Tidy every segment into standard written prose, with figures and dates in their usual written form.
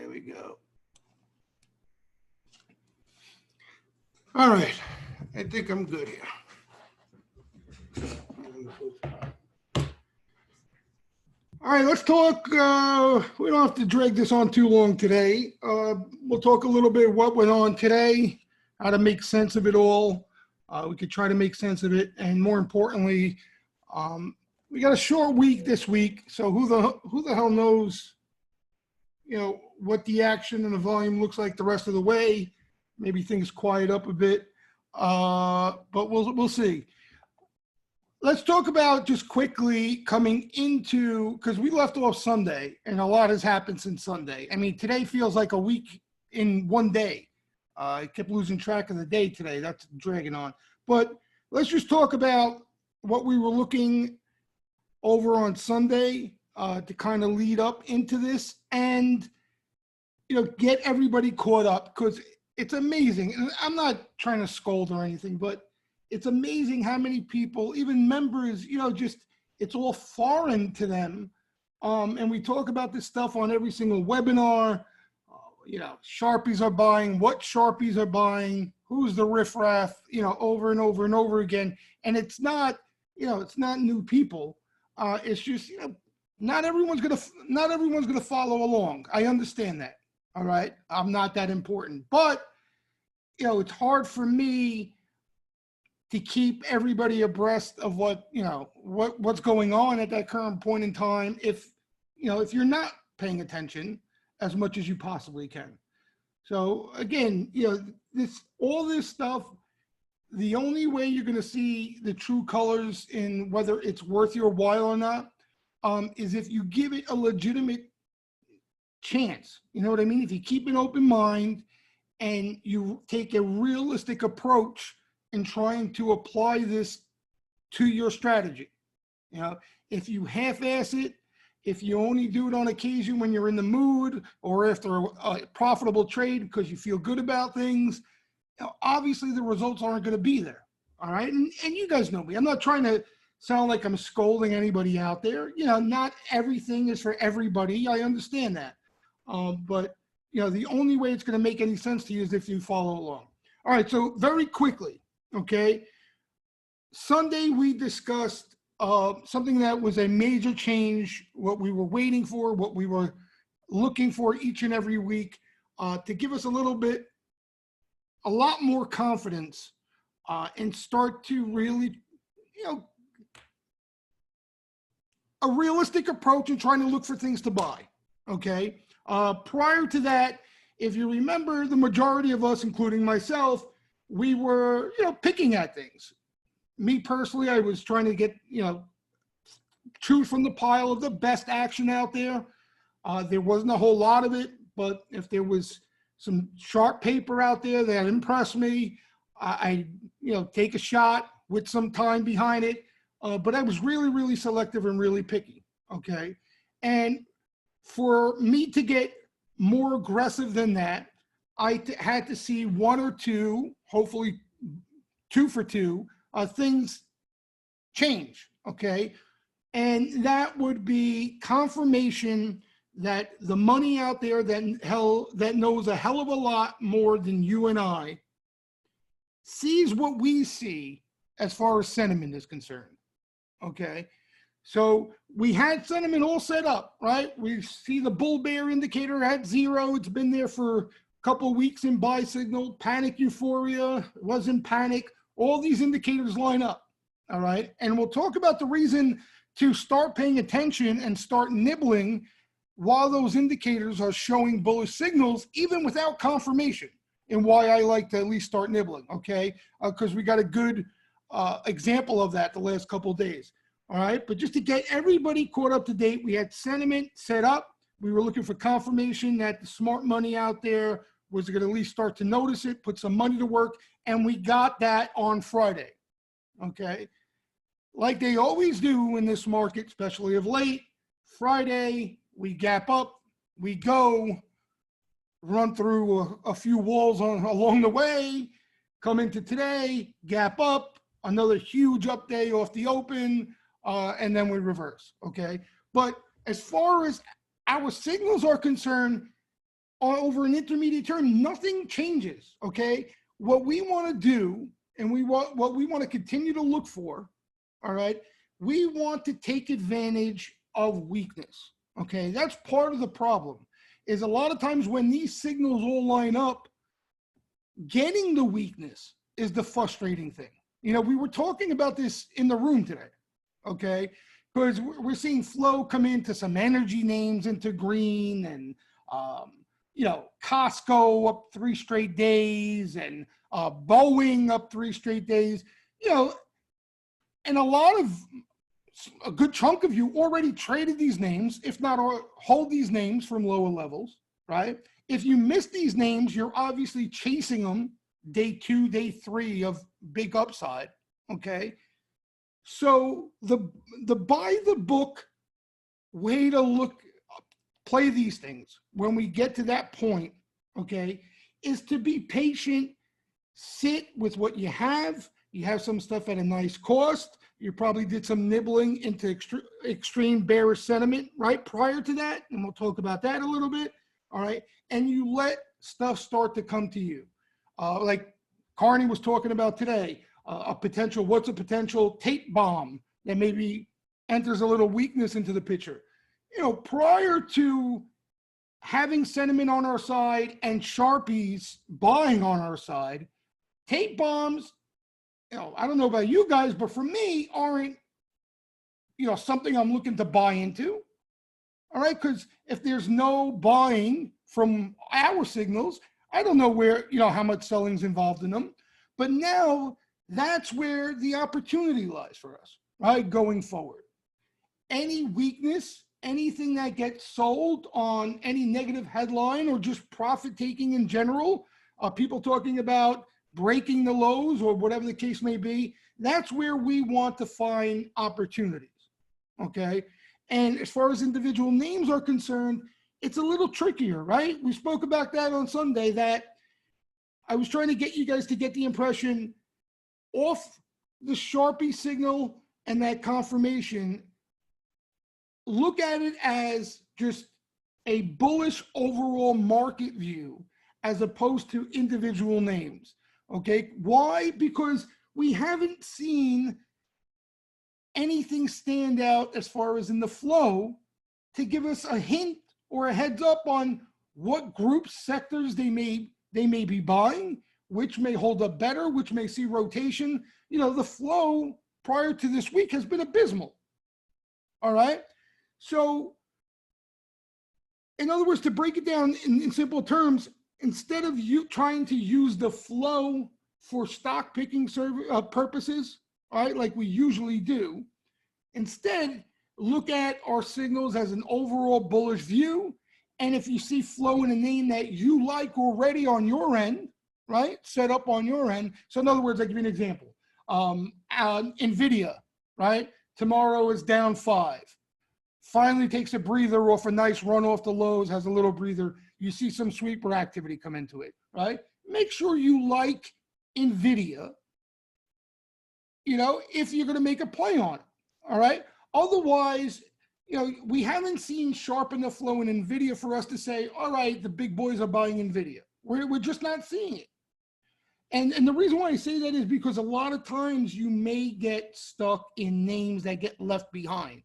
There we go. All right. I think I'm good here. All right, let's talk. We don't have to drag this on too long today. We'll talk a little bit what went on today, how to make sense of it all. We could try to make sense of it. And more importantly, we got a short week this week. So who the hell knows, what the action and the volume looks like the rest of the way. Maybe things quiet up a bit, but we'll see. Let's talk about just quickly coming into, because we left off Sunday and a lot has happened since Sunday. I mean, today feels like a week in one day. I kept losing track of the day today. That's dragging on. But let's just talk about what we were looking over on Sunday to kind of lead up into this and, get everybody caught up, because it's amazing. And I'm not trying to scold or anything, but it's amazing how many people, even members, just it's all foreign to them. And we talk about this stuff on every single webinar. Sharpies are buying, what Sharpies are buying, who's the riffraff, over and over and over again. And it's not, it's not new people. It's just, not everyone's gonna follow along. I understand that. All right. I'm not that important, but it's hard for me to keep everybody abreast of what's going on at that current point in time. If you're not paying attention as much as you possibly can. So again, all this stuff, the only way you're going to see the true colors in whether it's worth your while or not, is if you give it a legitimate chance. You know what I mean? If you keep an open mind and you take a realistic approach in trying to apply this to your strategy. If you half-ass it, if you only do it on occasion when you're in the mood or after a profitable trade because you feel good about things, obviously the results aren't going to be there. All right. And you guys know me. I'm not trying to sound like I'm scolding anybody out there. Not everything is for everybody. I understand that. But the only way it's going to make any sense to you is if you follow along. All right. So very quickly. Okay. Sunday, we discussed something that was a major change, what we were waiting for, what we were looking for each and every week to give us a lot more confidence and start to really, a realistic approach in trying to look for things to buy. Okay. Prior to that, if you remember, the majority of us, including myself, we were, picking at things. Me personally, I was trying to get, choose from the pile of the best action out there. There wasn't a whole lot of it, but if there was some sharp paper out there that impressed me, I take a shot with some time behind it. But I was really, really selective and really picky. Okay. And for me to get more aggressive than that, I had to see one or two, hopefully 2 for 2, things change, okay? And that would be confirmation that the money out there that knows a hell of a lot more than you and I sees what we see as far as sentiment is concerned, okay? So we had sentiment all set up, right? We see the bull bear indicator at 0. It's been there for a couple of weeks in buy signal, panic euphoria, it wasn't panic. All these indicators line up, all right? And we'll talk about the reason to start paying attention and start nibbling while those indicators are showing bullish signals, even without confirmation, and why I like to at least start nibbling, okay? Because we got a good example of that the last couple of days. All right, but just to get everybody caught up to date, we had sentiment set up. We were looking for confirmation that the smart money out there was going to at least start to notice it, put some money to work, and we got that on Friday. Okay, like they always do in this market, especially of late. Friday, we gap up, we go, run through a few walls along the way, come into today, gap up, another huge up day off the open. And then we reverse, okay? But as far as our signals are concerned, over an intermediate term, nothing changes, okay? What we want to do, and what we want to continue to look for, all right, we want to take advantage of weakness, okay? That's part of the problem, is a lot of times when these signals all line up, getting the weakness is the frustrating thing. You know, we were talking about this in the room today, okay? Because we're seeing flow come into some energy names into green, and you know, Costco up 3 straight days, and Boeing up 3 straight days, you know, and a good chunk of you already traded these names, if not hold these names from lower levels, right? If you miss these names, you're obviously chasing them day 2, day 3 of big upside, okay? So the by the book way to play these things when we get to that point, okay, is to be patient, sit with what you have. You have some stuff at a nice cost. You probably did some nibbling into extreme bearish sentiment right prior to that, and we'll talk about that a little bit, all right? And you let stuff start to come to you. Like Carney was talking about today, what's a potential tape bomb that maybe enters a little weakness into the picture. You know, prior to having sentiment on our side and Sharpies buying on our side, tape bombs, you know, I don't know about you guys, but for me, aren't, you know, something I'm looking to buy into. All right, because if there's no buying from our signals, I don't know where, you know, how much selling's involved in them. But now that's where the opportunity lies for us, right, going forward. Any weakness, anything that gets sold on any negative headline or just profit taking in general, people talking about breaking the lows or whatever the case may be, that's where we want to find opportunities, okay? And as far as individual names are concerned, it's a little trickier, right? We spoke about that on Sunday, that I was trying to get you guys to get the impression off the Sharpie signal and that confirmation, look at it as just a bullish overall market view as opposed to individual names, okay? Why? Because we haven't seen anything stand out as far as in the flow to give us a hint or a heads up on what group sectors they may be buying, which may hold up better, which may see rotation. You know, the flow prior to this week has been abysmal, all right? So in other words, to break it down in simple terms, instead of you trying to use the flow for stock picking purposes, all right, like we usually do, instead, look at our signals as an overall bullish view. And if you see flow in a name that you like already on your end, right, set up on your end. So in other words, I'll give you an example. NVIDIA, right, tomorrow is down 5. Finally takes a breather off a nice run off the lows, has a little breather. You see some sweeper activity come into it, right? Make sure you like NVIDIA, you know, if you're going to make a play on it, all right? Otherwise, you know, we haven't seen sharp enough flow in NVIDIA for us to say, all right, the big boys are buying NVIDIA. We're just not seeing it. And the reason why I say that is because a lot of times you may get stuck in names that get left behind.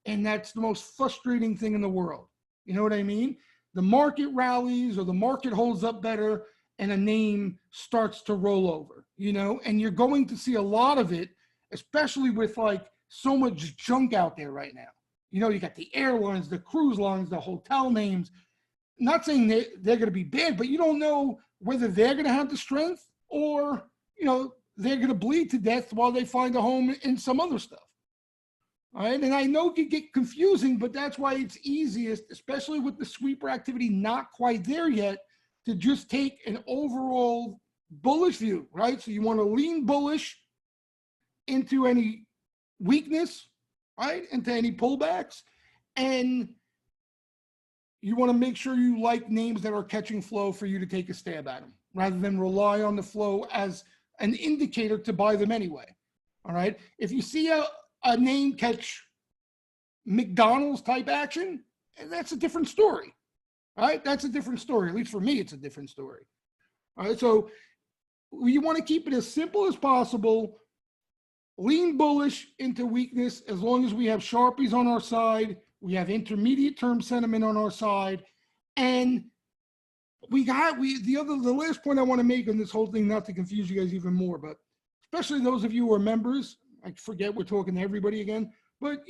And that's the most frustrating thing in the world. You know what I mean? The market rallies or the market holds up better and a name starts to roll over, you know, and you're going to see a lot of it, especially with like so much junk out there right now. You know, you got the airlines, the cruise lines, the hotel names. Not saying they're going to be bad, but you don't know whether they're going to have the strength or, you know, they're going to bleed to death while they find a home in some other stuff. All right, and I know it can get confusing, but that's why it's easiest, especially with the sweeper activity not quite there yet, to just take an overall bullish view, right? So you want to lean bullish into any weakness, right? Into any pullbacks. And you want to make sure you like names that are catching flow for you to take a stab at them, rather than rely on the flow as an indicator to buy them anyway. All right. If you see a name catch McDonald's type action, that's a different story. All right, that's a different story. At least for me, it's a different story. All right, so you want to keep it as simple as possible. Lean bullish into weakness as long as we have Sharpies on our side, we have intermediate term sentiment on our side, and the last point I want to make on this whole thing, not to confuse you guys even more, but especially those of you who are members, I forget we're talking to everybody again, but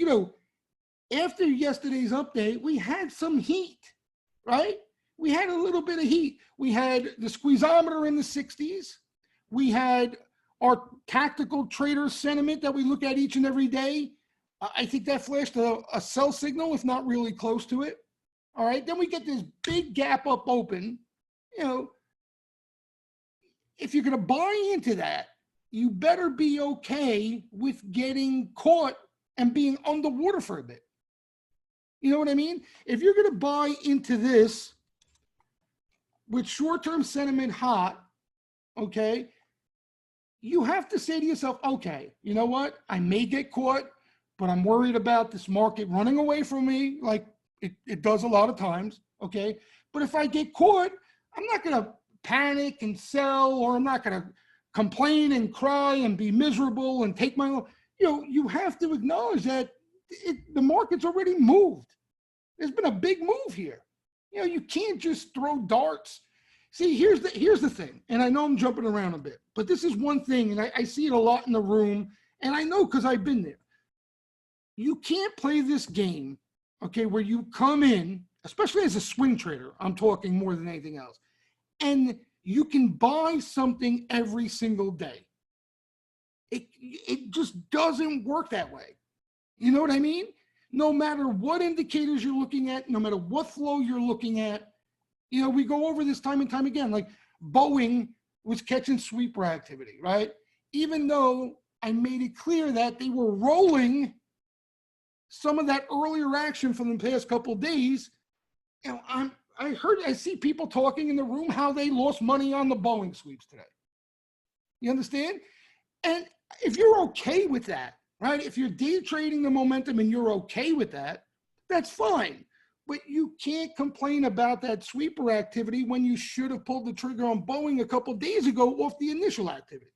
after yesterday's update, we had some heat, right? We had a little bit of heat. We had the squeezometer in the 60s. We had our tactical trader sentiment that we look at each and every day. I think that flashed a sell signal, if not really close to it. All right, then we get this big gap up open. If you're going to buy into that, you better be okay with getting caught and being underwater for a bit. You know what I mean? If you're going to buy into this with short-term sentiment hot, okay, you have to say to yourself, okay, you know what? I may get caught, but I'm worried about this market running away from me like it does a lot of times, okay? But if I get caught, I'm not going to panic and sell, or I'm not going to complain and cry and be miserable and take my, you have to acknowledge that the market's already moved. There's been a big move here. You can't just throw darts. See, here's the thing, and I know I'm jumping around a bit, but this is one thing, and I see it a lot in the room, and I know because I've been there. You can't play this game, okay, where you come in, especially as a swing trader, I'm talking more than anything else, and you can buy something every single day. It just doesn't work that way. You know what I mean? No matter what indicators you're looking at, no matter what flow you're looking at, we go over this time and time again. Like Boeing was catching sweeper activity, right? Even though I made it clear that they were rolling some of that earlier action from the past couple of days, I see people talking in the room how they lost money on the Boeing sweeps today. You understand? And if you're okay with that, right? If you're day trading the momentum and you're okay with that, that's fine. But you can't complain about that sweeper activity when you should have pulled the trigger on Boeing a couple of days ago off the initial activity.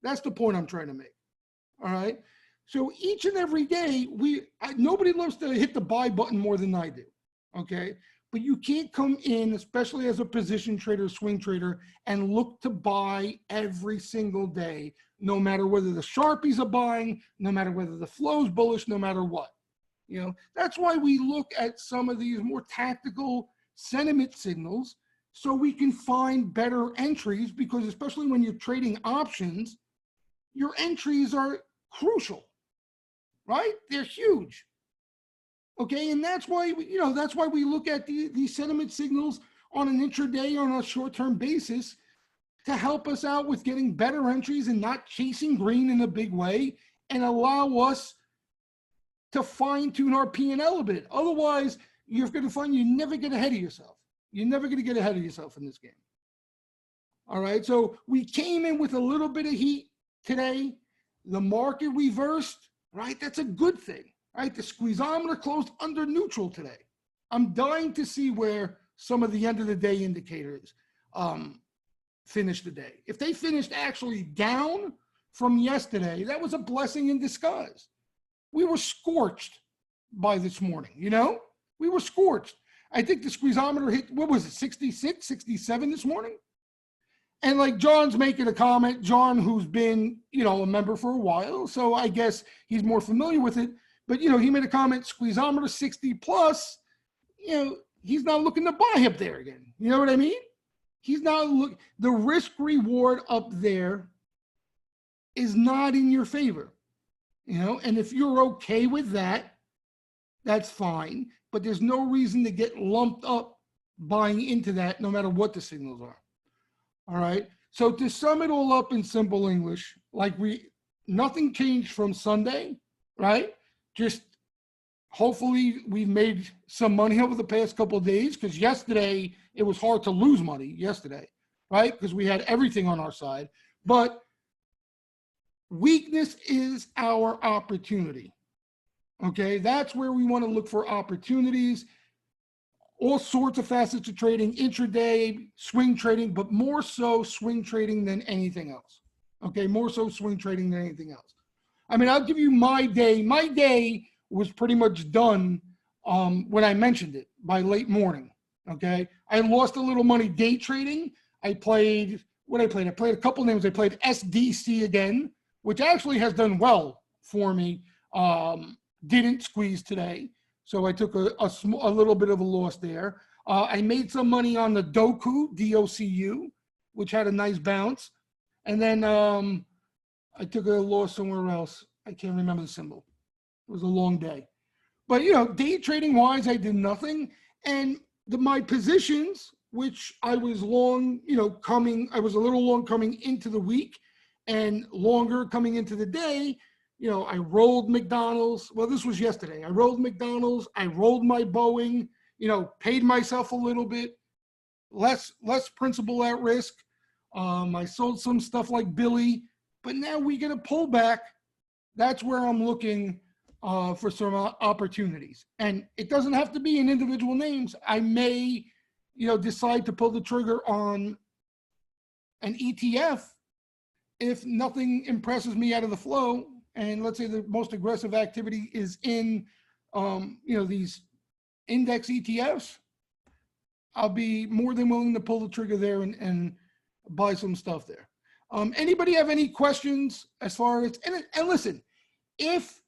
That's the point I'm trying to make. All right. So each and every day, nobody loves to hit the buy button more than I do. Okay. But you can't come in, especially as a position trader, swing trader, and look to buy every single day, no matter whether the Sharpies are buying, no matter whether the flow's bullish, no matter what. That's why we look at some of these more tactical sentiment signals so we can find better entries, because especially when you're trading options, your entries are crucial, right? They're huge. Okay, and that's why we look at these sentiment signals on an intraday, on a short-term basis, to help us out with getting better entries and not chasing green in a big way, and allow us to fine-tune our P&L a bit. Otherwise, you're going to find you never get ahead of yourself. You're never going to get ahead of yourself in this game. All right, so we came in with a little bit of heat today. The market reversed, right? That's a good thing, right? The squeezometer closed under neutral today. I'm dying to see where some of the end of the day indicators finished the day. If they finished actually down from yesterday, that was a blessing in disguise. We were scorched by this morning, we were scorched. I think the squeezometer hit, what was it, 66, 67 this morning? And like John's making a comment, John, who's been, a member for a while, so I guess he's more familiar with it, but, he made a comment, squeezometer 60 plus, he's not looking to buy up there again. You know what I mean? He's not the risk reward up there is not in your favor. And if you're okay with that, that's fine. But there's no reason to get lumped up buying into that, no matter what the signals are. All right. So to sum it all up in simple English, nothing changed from Sunday, right? Just hopefully we've made some money over the past couple of days, because yesterday it was hard to lose money yesterday, right? Because we had everything on our side. But weakness is our opportunity. Okay, that's where we want to look for opportunities. all sorts of facets of trading, intraday, swing trading, but more so swing trading than anything else. Okay, more so swing trading than anything else. I mean, I'll give you my day. My day was pretty much done when I mentioned it by late morning. Okay, I lost a little money day trading. I played what I played. I played a couple names. I played SDC again, which actually has done well for me. Didn't squeeze today, so I took a little bit of a loss there. I made some money on the Doku, DOCU, which had a nice bounce. And then I took a loss somewhere else. I can't remember the symbol. It was a long day. But, you know, day trading wise, I did nothing. And my positions, which I was long, you know, I was a little long coming into the week and longer coming into the day. You know, I rolled McDonald's. Well, this was yesterday. I rolled McDonald's. I rolled my Boeing, you know, paid myself a little bit, less principal at risk. I sold some stuff like Billy, but now we get a pullback. That's where I'm looking for some opportunities. And it doesn't have to be in individual names. I may, you know, decide to pull the trigger on an ETF if nothing impresses me out of the flow. And let's say the most aggressive activity is in, you know, these index ETFs. I'll be more than willing to pull the trigger there and buy some stuff there. Anybody have any questions as far as, and listen, if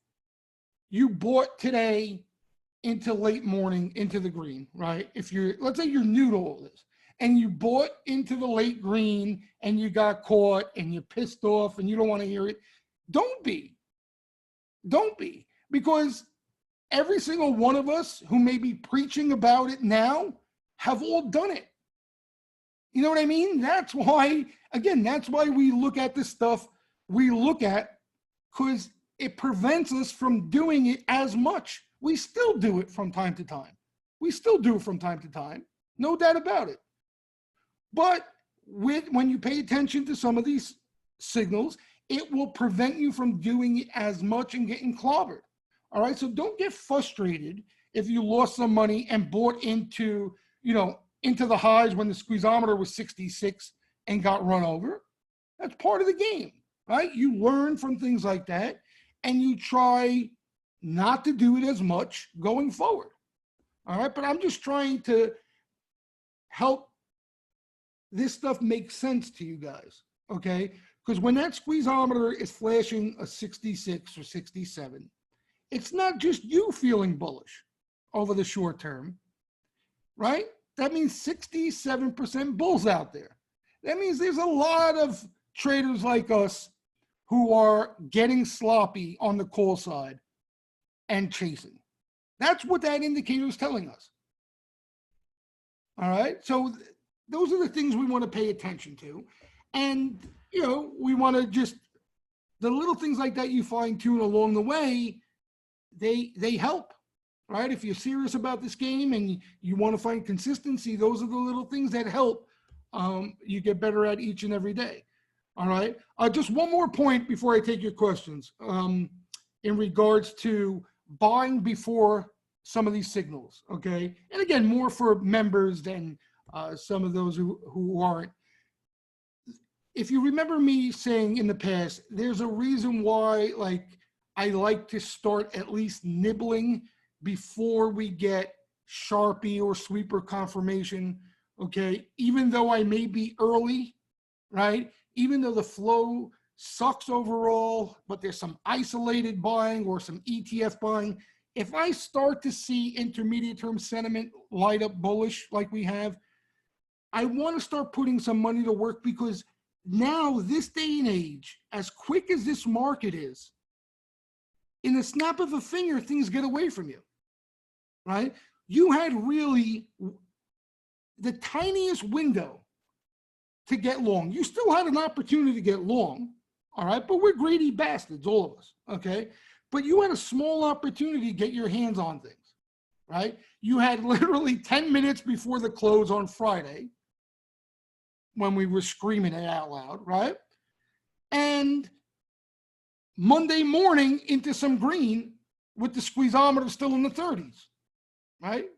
you bought today into late morning into the green, right? If you're, let's say you're new to all this and you bought into the late green and you got caught and you're pissed off and you don't want to hear it, don't be, because every single one of us who may be preaching about it now have all done it. You know what I mean? That's why, again, that's why we look at this stuff we look at, because it prevents us from doing it as much. We still do it from time to time. No doubt about it. But when you pay attention to some of these signals, it will prevent you from doing it as much and getting clobbered. All right, so don't get frustrated if you lost some money and bought into, you know, into the highs when the squeezometer was 66 and got run over. That's part of the game, right? You learn from things like that and you try not to do it as much going forward. All right, but I'm just trying to help this stuff make sense to you guys, okay? Because when that squeezometer is flashing a 66 or 67, it's not just you feeling bullish over the short term, right? That means 67% bulls out there. That means there's a lot of traders like us who are getting sloppy on the call side and chasing. That's what that indicator is telling us. All right, so those are the things we want to pay attention to. And, you know, we want to just, the little things like that you fine tune along the way, they help, right? If you're serious about this game and you want to find consistency, those are the little things that help you get better at each and every day. All right. Just one more point before I take your questions in regards to buying before some of these signals. Okay. And again, more for members than some of those who aren't. If you remember me saying in the past, there's a reason why, like, I like to start at least nibbling before we get Sharpie or sweeper confirmation, okay? Even though I may be early, right? Even though the flow sucks overall, but there's some isolated buying or some ETF buying. If I start to see intermediate term sentiment light up bullish like we have, I want to start putting some money to work, because now, this day and age, as quick as this market is, in the snap of a finger, things get away from you, right? You had really the tiniest window to get long. You still had an opportunity to get long, all right? But we're greedy bastards, all of us, okay? But you had a small opportunity to get your hands on things, right? You had literally 10 minutes before the close on Friday, when we were screaming it out loud, right? And Monday morning into some green with the squeezometer still in the 30s, right?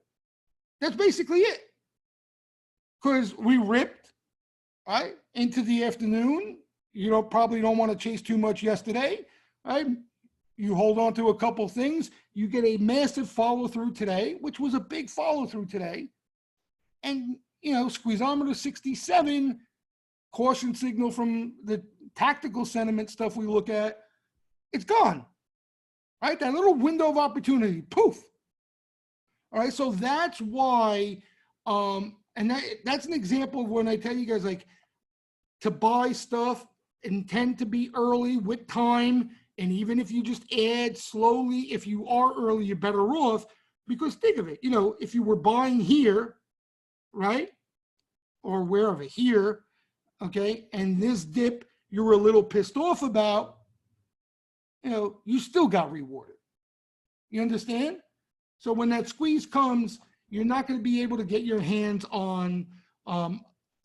That's basically it. Because we ripped, right, into the afternoon. You probably don't want to chase too much yesterday, right? You hold on to a couple things. You get a massive follow through today, which was a big follow through today. And, squeezometer 67, caution signal from the tactical sentiment stuff we look at, it's gone, right? That little window of opportunity, poof. All right, so that's why, and that's an example of when I tell you guys, like, to buy stuff, intend to be early with time, and even if you just add slowly, if you are early, you're better off, because think of it, if you were buying here, right, or wherever, here, okay, and this dip you were a little pissed off about, you still got rewarded. You understand? So when that squeeze comes, you're not going to be able to get your hands on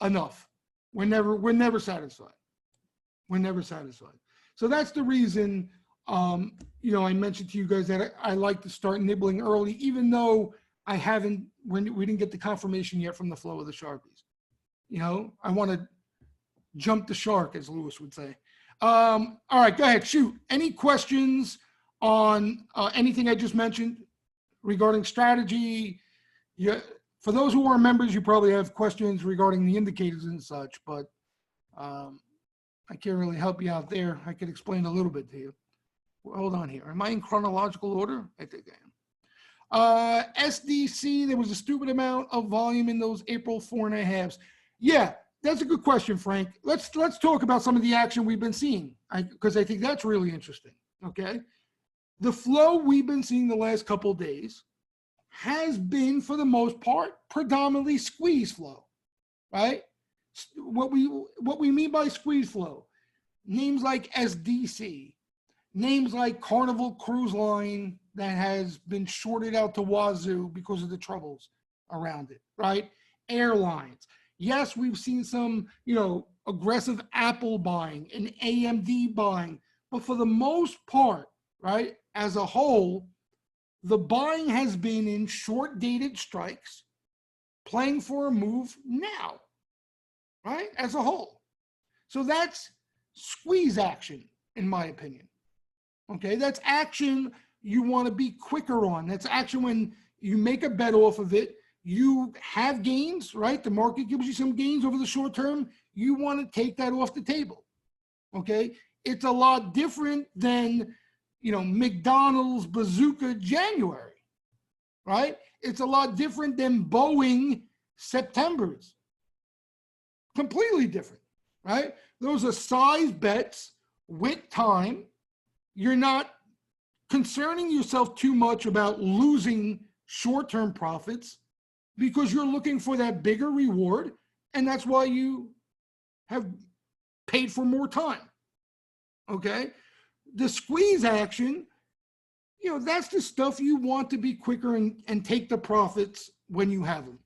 enough. We're never satisfied. We're never satisfied. So that's the reason, I mentioned to you guys that I like to start nibbling early, even though we didn't get the confirmation yet from the flow of the Sharpies. I want to jump the shark, as Lewis would say. All right, go ahead, shoot. Any questions on anything I just mentioned regarding strategy? Yeah, for those who are members, you probably have questions regarding the indicators and such, but I can't really help you out there. I could explain a little bit to you. Well, hold on here. Am I in chronological order? I think I am. SDC, there was a stupid amount of volume in those April 4.5s. Yeah, that's a good question, Frank. Let's talk about some of the action we've been seeing, because I think that's really interesting, okay? The flow we've been seeing the last couple of days has been, for the most part, predominantly squeeze flow, right? What we mean by squeeze flow, names like SDC, names like Carnival Cruise Line that has been shorted out to wazoo because of the troubles around it, right? Airlines. Yes, we've seen some, aggressive Apple buying and AMD buying, but for the most part, right, as a whole, the buying has been in short-dated strikes, playing for a move now, right, as a whole. So that's squeeze action, in my opinion. Okay, that's action you want to be quicker on. That's action when you make a bet off of it. You have gains, right? The market gives you some gains over the short term. You want to take that off the table. Okay, it's a lot different than, McDonald's Bazooka January, right? It's a lot different than Boeing September's. Completely different, right? Those are size bets with time. You're not concerning yourself too much about losing short-term profits because you're looking for that bigger reward, and that's why you have paid for more time, okay? The squeeze action, that's the stuff you want to be quicker and take the profits when you have them.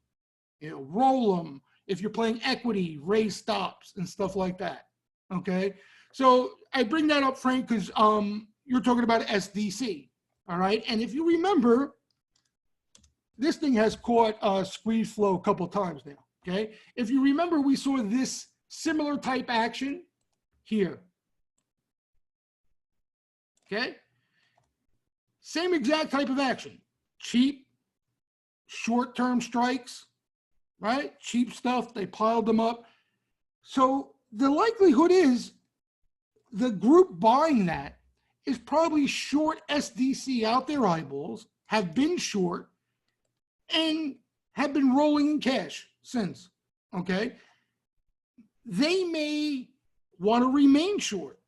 Roll them. If you're playing equity, raise stops and stuff like that, okay? So I bring that up, Frank, because you're talking about SDC, all right? And if you remember, this thing has caught squeeze flow a couple times now, okay? If you remember, we saw this similar type action here, okay? Same exact type of action. Cheap, short-term strikes, right? Cheap stuff, they piled them up. So the likelihood is the group buying that is probably short SDC out their eyeballs, have been short, and have been rolling in cash since, okay? They may want to remain short,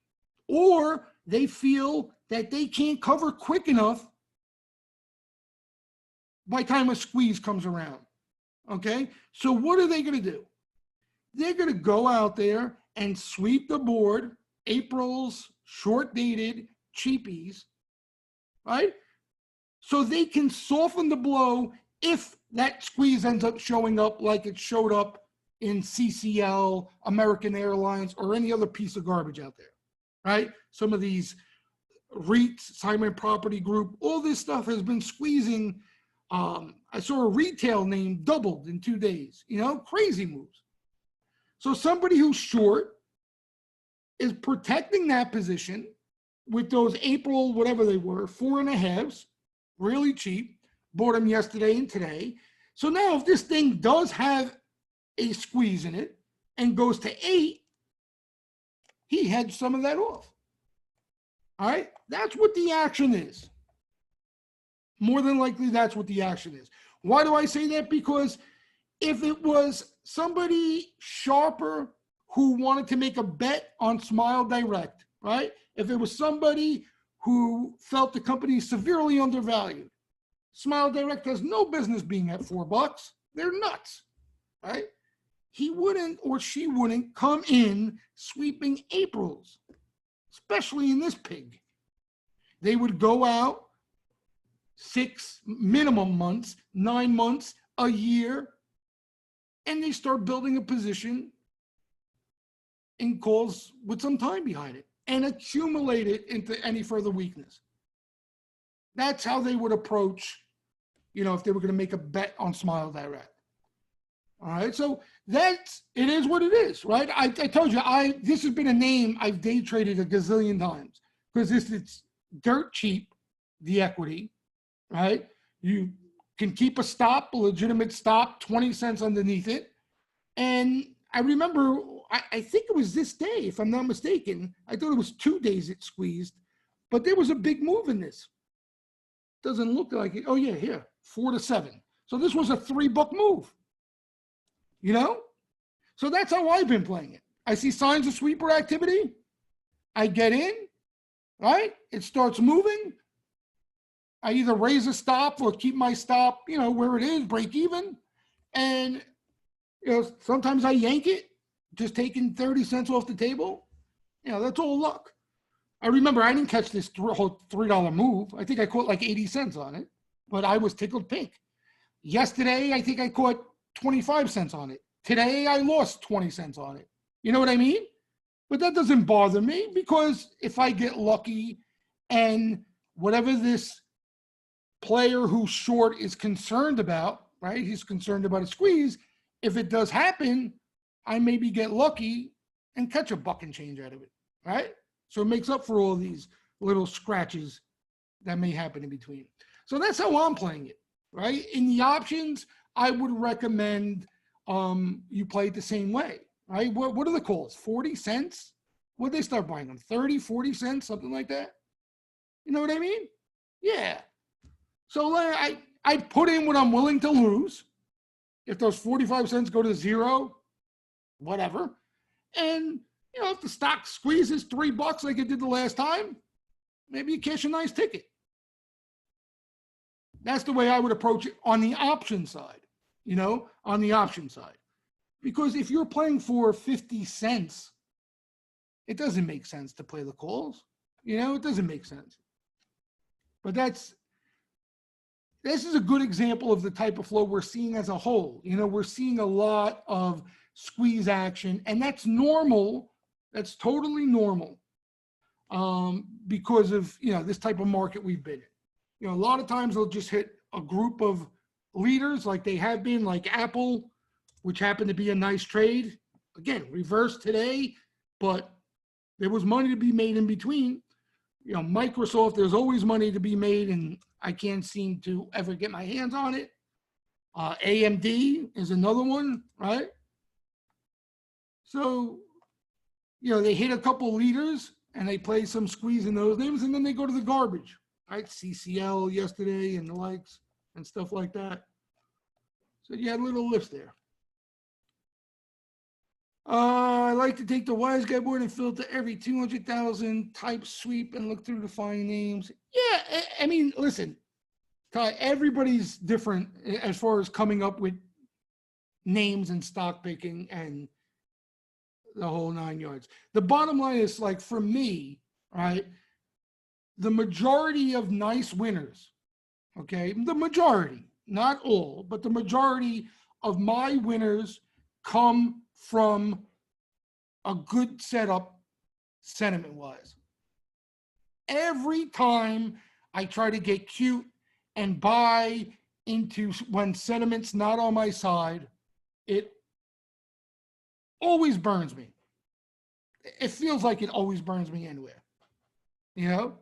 or they feel that they can't cover quick enough by the time a squeeze comes around, okay? So what are they going to do? They're going to go out there and sweep the board, April's short-dated cheapies, right? So they can soften the blow if that squeeze ends up showing up like it showed up in CCL, American Airlines, or any other piece of garbage out there, right? Some of these REITs, Simon Property Group, all this stuff has been squeezing I saw a retail name doubled in 2 days, crazy moves. So somebody who's short is protecting that position with those April, whatever they were, 4.5s, really cheap, bought them yesterday and today. So now if this thing does have a squeeze in it and goes to 8, he hedged some of that off. All right, that's what the action is. More than likely, that's what the action is. Why do I say that? Because if it was somebody sharper who wanted to make a bet on Smile Direct, right? If it was somebody who felt the company is severely undervalued, Smile Direct has no business being at $4. They're nuts, right? He wouldn't or she wouldn't come in sweeping Aprils, especially in this pig. They would go out 6 minimum months, 9 months, a year, and they start building a position in calls with some time behind it and accumulate it into any further weakness. That's how they would approach, if they were going to make a bet on Smile Direct. All right, so it is what it is, right? I told you, this has been a name I've day traded a gazillion times because it's dirt cheap, the equity, right? You can keep a legitimate stop, 20 cents underneath it. And I remember, I think it was this day, if I'm not mistaken. I thought it was 2 days it squeezed, but there was a big move in this. Doesn't look like it. Oh, yeah, here, 4 to 7. So this was a $3 move. So that's how I've been playing it. I see signs of sweeper activity. I get in, right? It starts moving. I either raise a stop or keep my stop, where it is, break even. And, sometimes I yank it, just taking 30 cents off the table. That's all luck. I remember I didn't catch this whole $3 move. I think I caught like 80 cents on it, but I was tickled pink. Yesterday, I think I caught 25 cents on it. Today, I lost 20 cents on it. You know what I mean? But that doesn't bother me because if I get lucky and whatever this player who's short is concerned about, right? He's concerned about a squeeze. If it does happen, I maybe get lucky and catch a buck and change out of it, right? So it makes up for all these little scratches that may happen in between. So that's how I'm playing it, right? In the options, I would recommend you play it the same way, right? What are the calls? 40 cents? What did they start buying them? 30, 40 cents, something like that? You know what I mean? Yeah. So I put in what I'm willing to lose. If those 45 cents go to 0, whatever. And, if the stock squeezes $3 like it did the last time, maybe you cash a nice ticket. That's the way I would approach it on the option side, on the option side. Because if you're playing for 50 cents, it doesn't make sense to play the calls. It doesn't make sense. But this is a good example of the type of flow we're seeing as a whole. We're seeing a lot of squeeze action, and that's normal. That's totally normal because of, this type of market we've been in. A lot of times they'll just hit a group of leaders like they have been, like Apple, which happened to be a nice trade. Again, reversed today, but there was money to be made in between. Microsoft, there's always money to be made, and I can't seem to ever get my hands on it. AMD is another one, right? So, they hit a couple leaders and they play some squeeze in those names, and then they go to the garbage, right? CCL yesterday and the likes and stuff like that. So you had little lifts there. I like to take the wise guy board and filter every 200,000 type sweep and look through the fine names. Yeah, I mean, listen, everybody's different as far as coming up with names and stock picking and the whole 9 yards. The bottom line is, like, for me, right, the majority of nice winners, okay, the majority, not all, but the majority of my winners come from a good setup sentiment-wise. Every time I try to get cute and buy into when sentiment's not on my side, it always burns me. It feels like it always burns me anywhere. You know,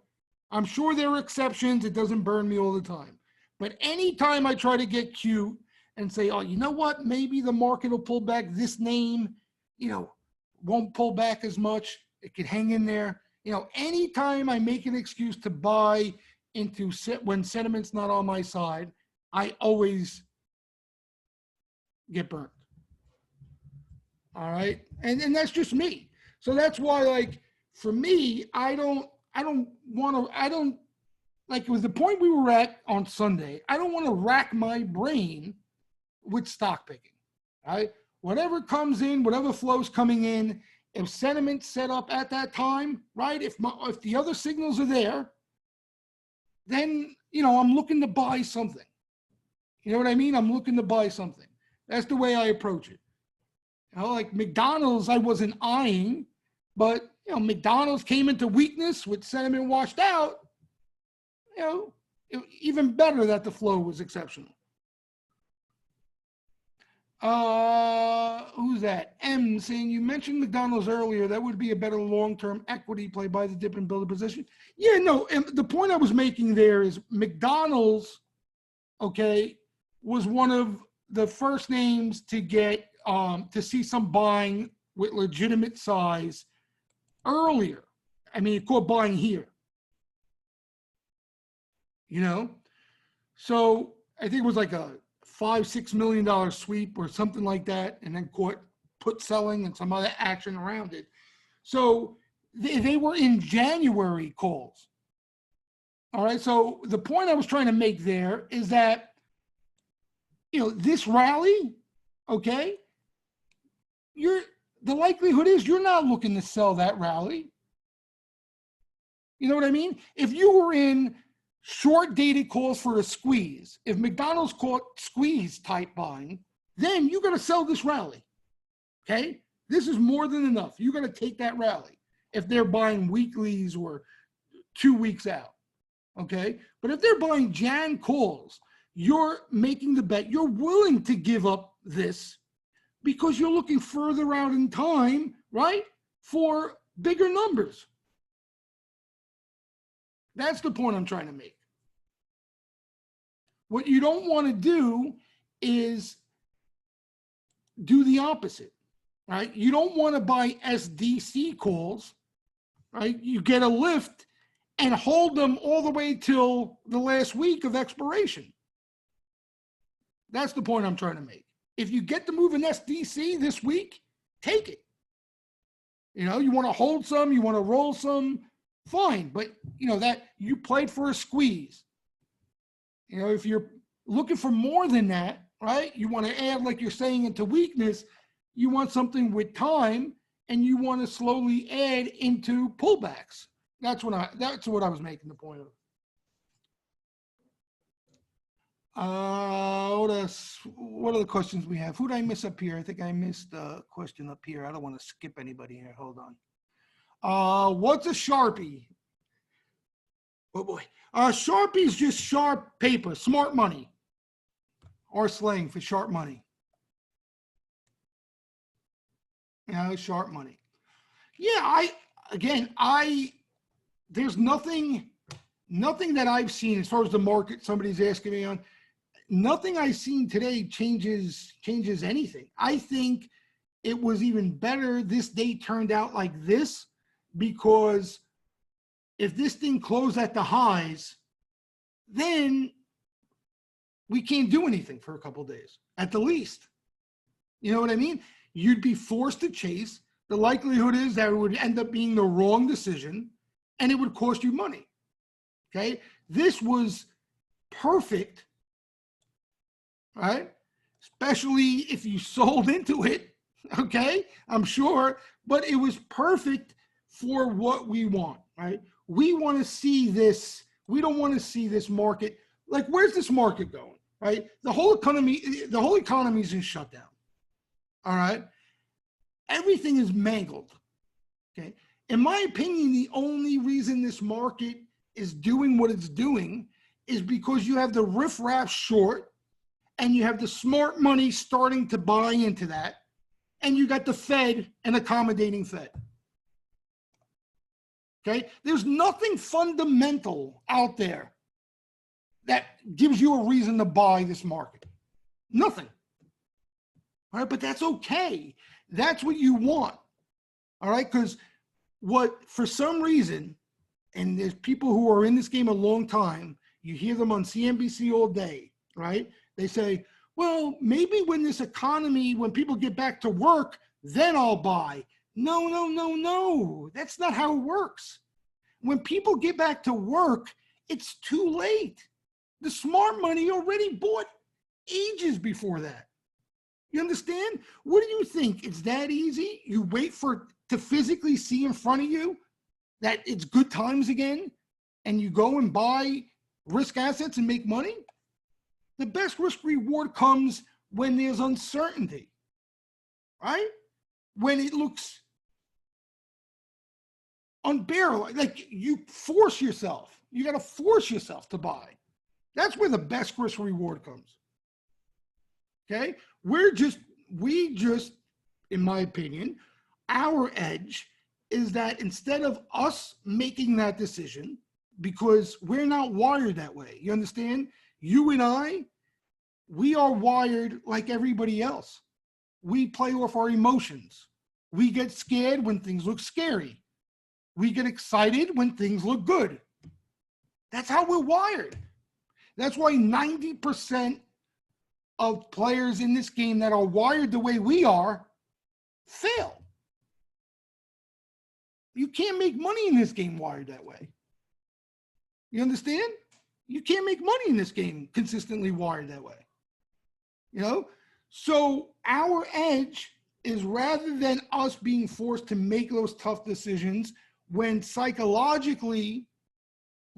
I'm sure there are exceptions. It doesn't burn me all the time. But anytime I try to get cute and say, oh, you know what? Maybe the market will pull back. This name, you know, won't pull back as much. It could hang in there. You know, anytime I make an excuse to buy into when sentiment's not on my side, I always get burned. All right. And that's just me. So that's why, like, for me, I don't like, it was the point we were at on Sunday. I don't want to rack my brain with stock picking. Right? Whatever comes in, whatever flow's coming in, if sentiment's set up at that time, right? If the other signals are there, then, you know, I'm looking to buy something. You know what I mean? I'm looking to buy something. That's the way I approach it. You know, like McDonald's, I wasn't eyeing, but, you know, McDonald's came into weakness with sentiment washed out. You know, even better that the flow was exceptional. Who's that? M saying, you mentioned McDonald's earlier. That would be a better long-term equity play, by the dip and build a position. Yeah, no, and the point I was making there is McDonald's, okay, was one of the first names to get, to see some buying with legitimate size earlier. I mean, it caught buying here. You know? So I think it was like a $5-6 million sweep or something like that, and then caught put selling and some other action around it. So they were in January calls. All right. So the point I was trying to make there is that, you know, this rally, okay, the likelihood is you're not looking to sell that rally. You know what I mean? If you were in short dated calls for a squeeze, if McDonald's caught squeeze type buying, then you got to sell this rally. Okay. This is more than enough. You got to take that rally if they're buying weeklies or 2 weeks out. Okay. But if they're buying Jan calls, you're making the bet. You're willing to give up this because you're looking further out in time, right? For bigger numbers. That's the point I'm trying to make. What you don't want to do is do the opposite, right? You don't want to buy SDC calls, right? You get a lift and hold them all the way till the last week of expiration. That's the point I'm trying to make. If you get to move an SDC this week, take it. You know, you want to hold some, you want to roll some, fine. But, you know, that you played for a squeeze. You know, if you're looking for more than that, right? You want to add, like you're saying, into weakness. You want something with time, and you want to slowly add into pullbacks. That's what I was making the point of. What are the questions we have? Who did I miss up here? I think I missed a question up here. I don't want to skip anybody here. Hold on. What's a Sharpie? Oh boy. Sharpie is just sharp paper, smart money, or slang for sharp money. You know, sharp money. Yeah, there's nothing that I've seen as far as the market somebody's asking me on. Nothing I've seen today changes anything. I think it was even better this day turned out like this, because if this thing closed at the highs, then we can't do anything for a couple of days at the least. You know what I mean? You'd be forced to chase. The likelihood is that it would end up being the wrong decision and it would cost you money. Okay. This was perfect, right? Especially if you sold into it. Okay. I'm sure, but it was perfect for what we want, right? We want to see this. We don't want to see this market. Like, where's this market going, right? The whole economy is in shutdown. All right. Everything is mangled. Okay. In my opinion, the only reason this market is doing what it's doing is because you have the riffraff short, and you have the smart money starting to buy into that, and you got the Fed and accommodating Fed. Okay, there's nothing fundamental out there that gives you a reason to buy this market. Nothing. All right, but that's okay. That's what you want. All right, because what, for some reason, and there's people who are in this game a long time, you hear them on CNBC all day, right? They say, well, maybe when this economy, when people get back to work, then I'll buy. No, no, no, no. That's not how it works. When people get back to work, it's too late. The smart money already bought ages before that. You understand? What do you think? It's that easy? You wait for to physically see in front of you that it's good times again, and you go and buy risk assets and make money? The best risk reward comes when there's uncertainty, right? When it looks unbearable, like you force yourself. You got to force yourself to buy. That's where the best risk reward comes. Okay? We just, in my opinion, our edge is that instead of us making that decision, because we're not wired that way. You understand? You and I, we are wired like everybody else. We play off our emotions. We get scared when things look scary. We get excited when things look good. That's how we're wired. That's why 90% of players in this game that are wired the way we are fail. You can't make money in this game wired that way. You understand? You can't make money in this game consistently wired that way. You know? So our edge is, rather than us being forced to make those tough decisions when psychologically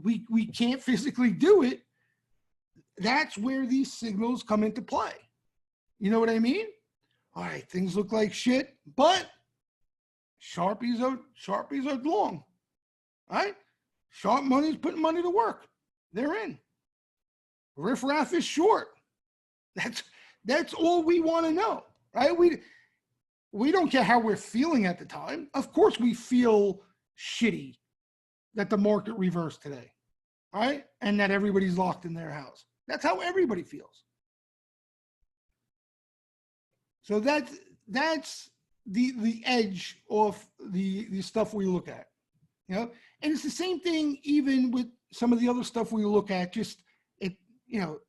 we can't physically do it, that's where these signals come into play. You know what I mean? All right, things look like shit, but Sharpies are long, right? Sharp money's putting money to work. They're in. Riffraff is short. That's all we want to know, right? We don't care how we're feeling at the time. Of course we feel shitty that the market reversed today, right? And that everybody's locked in their house. That's how everybody feels. So that's the edge of the stuff we look at, you know. And it's the same thing even with some of the other stuff we look at. Just it, you know,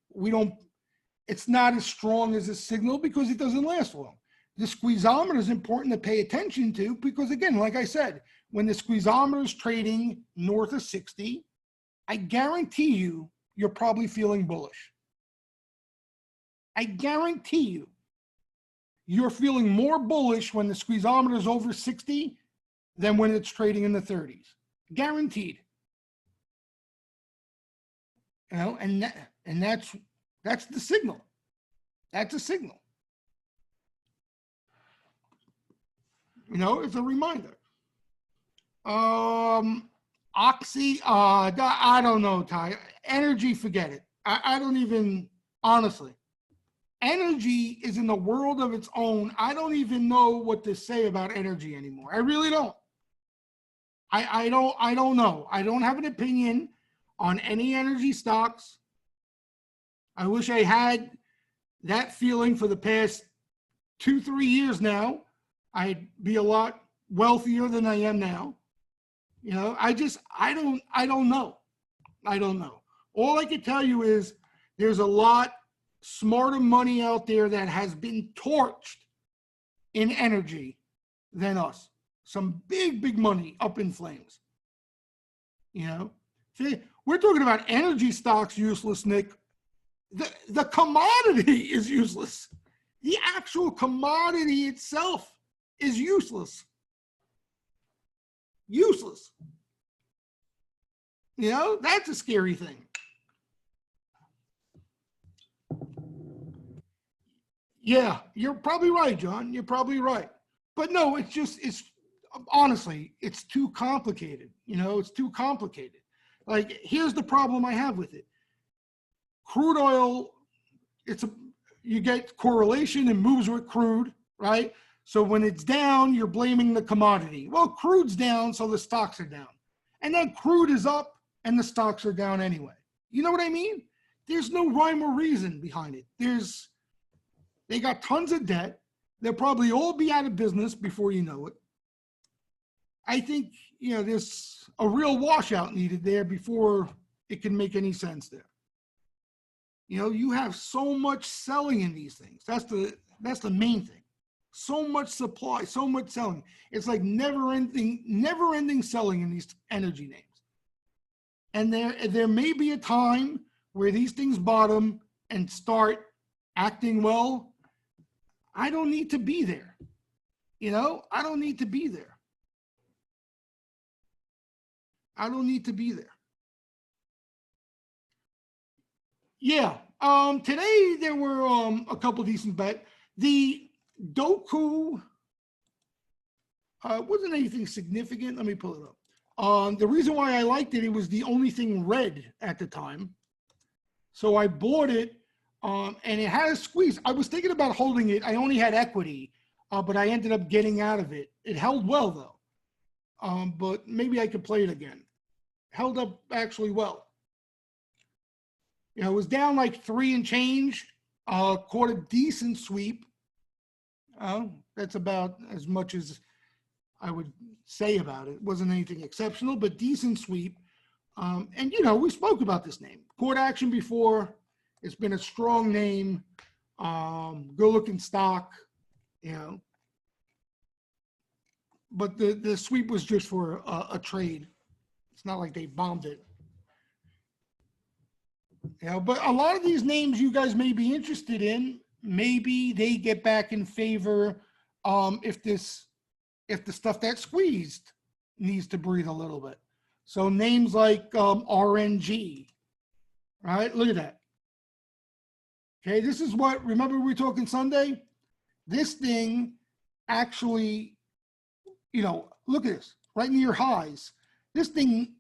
it's not as strong as a signal because it doesn't last long. The squeezometer is important to pay attention to because, again, like I said, when the squeezometer is trading north of 60, I guarantee you're probably feeling bullish. I guarantee you're feeling more bullish when the squeezometer is over 60 than when it's trading in the 30s. Guaranteed. You know, and that's the signal. That's a signal. You know, it's a reminder. Oxy, I don't know, Ty. Energy, forget it. I don't even, honestly. Energy is in the world of its own. I don't even know what to say about energy anymore. I really don't. I don't know. I don't have an opinion on any energy stocks. I wish I had that feeling for the past 2-3 years now. I'd be a lot wealthier than I am now. You know, I don't know. I don't know. All I can tell you is there's a lot smarter money out there that has been torched in energy than us. Some big money up in flames. You know, see, we're talking about energy stocks useless, Nick. The commodity is useless. The actual commodity itself is useless. Useless. You know, that's a scary thing. Yeah, you're probably right, John. You're probably right. But no, it's honestly, it's too complicated. You know, it's too complicated. Like, here's the problem I have with it. Crude oil, you get correlation and moves with crude, right? So when it's down, you're blaming the commodity. Well, crude's down, so the stocks are down. And then crude is up and the stocks are down anyway. You know what I mean? There's no rhyme or reason behind it. They got tons of debt. They'll probably all be out of business before you know it. I think, there's a real washout needed there before it can make any sense there. You have so much selling in these things. That's the main thing. So much supply, so much selling. It's like never ending selling in these energy names. And there may be a time where these things bottom and start acting well. I don't need to be there. I don't need to be there. I don't need to be there. Yeah. Today there were a couple decent bets. The Doku wasn't anything significant. Let me pull it up. The reason why I liked it, it was the only thing red at the time. So I bought it, and it had a squeeze. I was thinking about holding it. I only had equity, but I ended up getting out of it. It held well, though. But maybe I could play it again. Held up actually well. It was down like 3 and change, caught a decent sweep. That's about as much as I would say about it. It wasn't anything exceptional, but decent sweep. And, we spoke about this name. Caught action before. It's been a strong name. Good-looking stock, But the sweep was just for a trade. It's not like they bombed it. But a lot of these names you guys may be interested in, maybe they get back in favor if the stuff that squeezed needs to breathe a little bit. So names like RNG, right? Look at that. Okay, this is what, remember we were talking Sunday? This thing actually, look at this, right near highs. This thing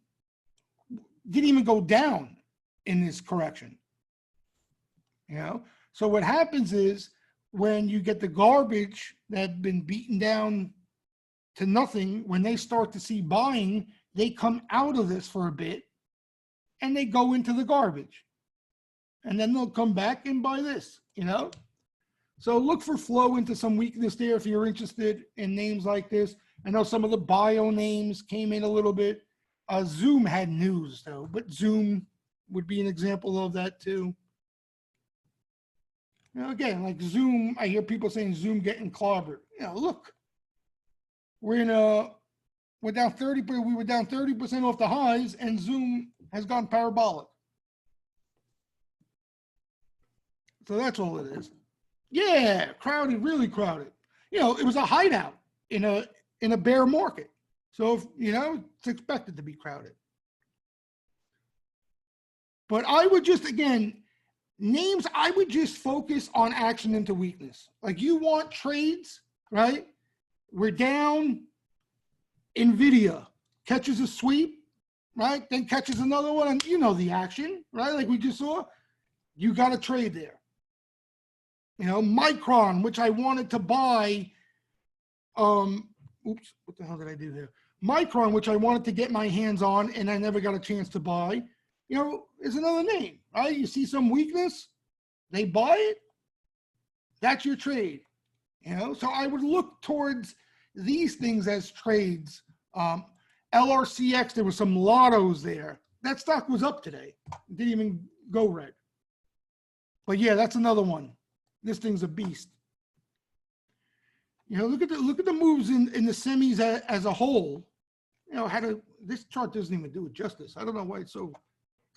didn't even go down in this correction. So what happens is when you get the garbage that have been beaten down to nothing, when they start to see buying, they come out of this for a bit and they go into the garbage. And then they'll come back and buy this, So look for flow into some weakness there if you're interested in names like this. I know some of the bio names came in a little bit. Zoom had news though, but Zoom would be an example of that too. Again, like Zoom, I hear people saying Zoom getting clobbered. Look, we're down 30, we were down 30% off the highs, and Zoom has gone parabolic. So that's all it is. Yeah, crowded, really crowded. It was a hideout in a bear market. So, it's expected to be crowded. But I would just, again, names, I would just focus on action into weakness. Like you want trades, right? We're down. NVIDIA catches a sweep, right? Then catches another one, and the action, right? Like we just saw. You got to trade there. Micron, which I wanted to buy. Oops, what the hell did I do here? Micron, which I wanted to get my hands on, and I never got a chance to buy. Is another name, right? You see some weakness, they buy it. That's your trade. So I would look towards these things as trades. LRCX, there was some lottos there. That stock was up today. It didn't even go red. But yeah, that's another one. This thing's a beast. Look at the moves in the semis as a whole. This chart doesn't even do it justice. I don't know why it's so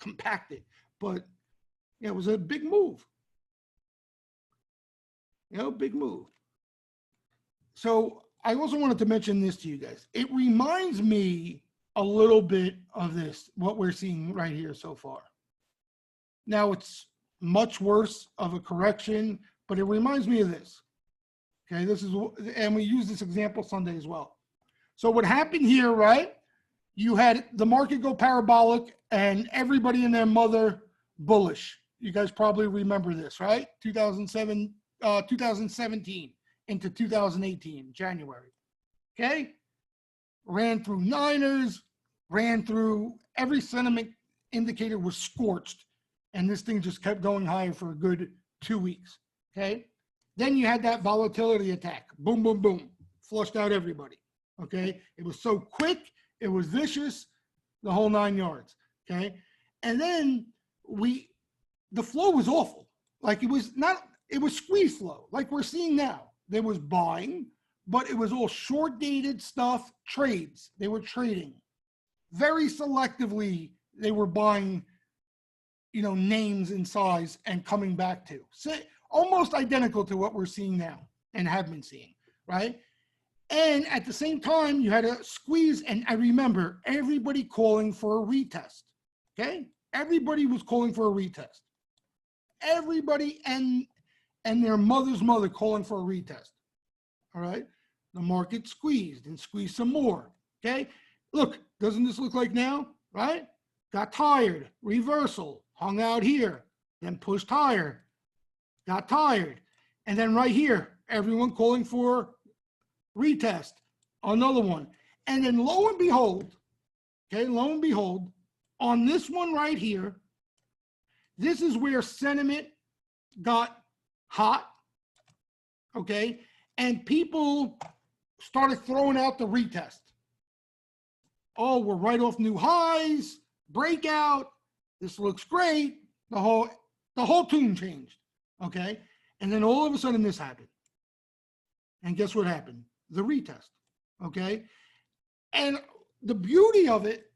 compacted, but it was a big move. Big move. So I also wanted to mention this to you guys. It reminds me a little bit of this, what we're seeing right here so far. Now it's much worse of a correction, but it reminds me of this. Okay, and we use this example Sunday as well. So what happened here, right? You had the market go parabolic and everybody and their mother bullish. You guys probably remember this, right? 2017 into 2018, January. Okay? Ran through Niners, ran through every sentiment indicator was scorched, and this thing just kept going higher for a good 2 weeks. Okay? Then you had that volatility attack. Boom, boom, boom. Flushed out everybody. Okay? It was so quick, it was vicious, the whole 9 yards. Okay? And then the flow was awful. Like it was squeeze flow, like we're seeing now. There was buying, but it was all short dated stuff, trades. They were trading. Very selectively, they were buying, names in size and coming back to. So almost identical to what we're seeing now and have been seeing, right? And at the same time, you had a squeeze, and I remember everybody calling for a retest, okay? Everybody was calling for a retest. Everybody and their mother's mother calling for a retest, all right? The market squeezed and squeezed some more, okay? Look, doesn't this look like now, right? Got tired, reversal, hung out here, then pushed higher, got tired. And then right here, everyone calling for retest, another one. And then lo and behold, on this one right here, this is where sentiment got hot, okay? And people started throwing out the retest. Oh, we're right off new highs, breakout, this looks great. The whole tune changed, okay? And then all of a sudden this happened. And guess what happened? The retest, okay? And the beauty of it